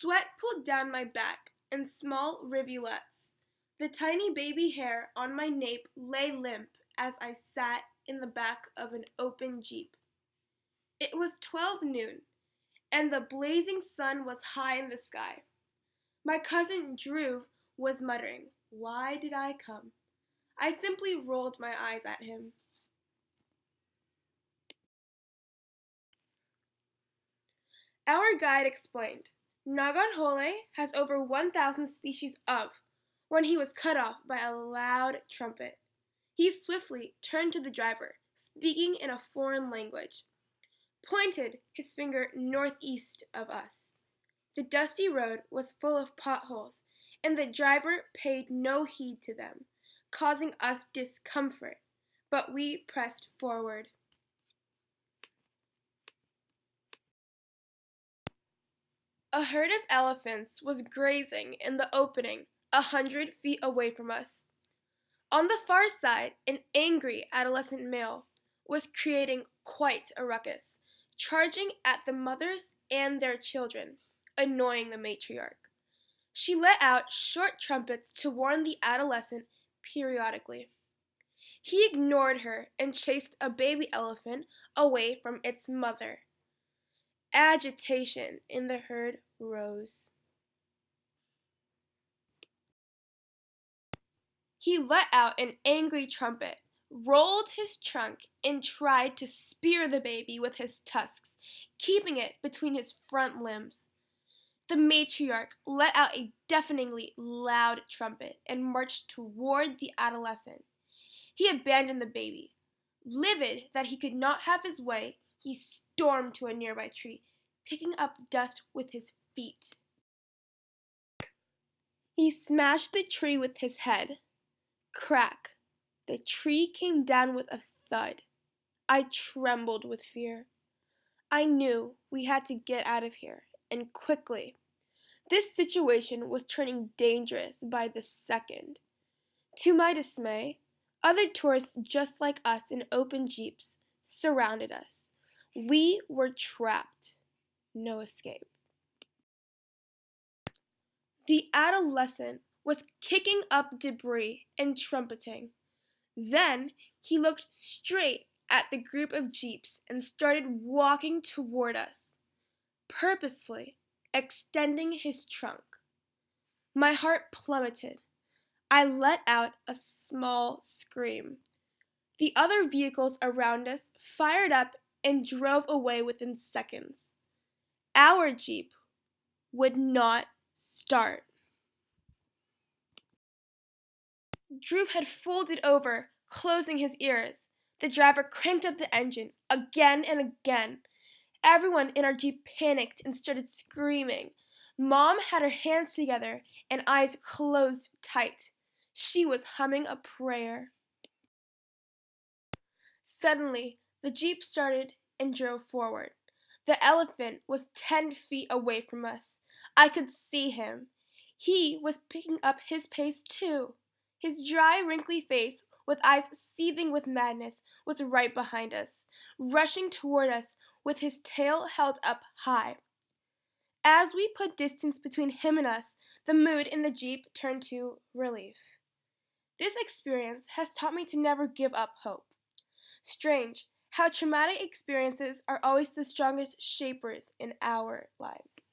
Sweat pooled down my back in small rivulets. The tiny baby hair on my nape lay limp as I sat in the back of an open Jeep. It was 12 noon, and the blazing sun was high in the sky. My cousin Drew was muttering, "Why did I come?" I simply rolled my eyes at him. Our guide explained, Nagarhole has over 1,000 species of, when he was cut off by a loud trumpet. He swiftly turned to the driver, speaking in a foreign language, pointed his finger northeast of us. The dusty road was full of potholes, and the driver paid no heed to them, causing us discomfort, but we pressed forward. A herd of elephants was grazing in the opening 100 feet away from us. On the far side, an angry adolescent male was creating quite a ruckus, charging at the mothers and their children, annoying the matriarch. She let out short trumpets to warn the adolescent periodically. He ignored her and chased a baby elephant away from its mother. Agitation in the herd rose. He let out an angry trumpet, rolled his trunk, and tried to spear the baby with his tusks, keeping it between his front limbs. The matriarch let out a deafeningly loud trumpet and marched toward the adolescent. He abandoned the baby. Livid that he could not have his way, he stormed to a nearby tree, picking up dust with his feet. He smashed the tree with his head. Crack! The tree came down with a thud. I trembled with fear. I knew we had to get out of here, and quickly. This situation was turning dangerous by the second. To my dismay, other tourists just like us in open jeeps surrounded us. We were trapped. No escape. The adolescent was kicking up debris and trumpeting. Then he looked straight at the group of jeeps and started walking toward us, purposefully extending his trunk. My heart plummeted. I let out a small scream. The other vehicles around us fired up and drove away within seconds. Our jeep would not start. Drew had folded over, closing his ears. The driver cranked up the engine again and again. Everyone in our jeep panicked and started screaming. Mom had her hands together and eyes closed tight. She was humming a prayer. Suddenly, the jeep started and drove forward. The elephant was 10 feet away from us. I could see him. He was picking up his pace too. His dry, wrinkly face, with eyes seething with madness, was right behind us, rushing toward us with his tail held up high. As we put distance between him and us, the mood in the jeep turned to relief. This experience has taught me to never give up hope. Strange how traumatic experiences are always the strongest shapers in our lives.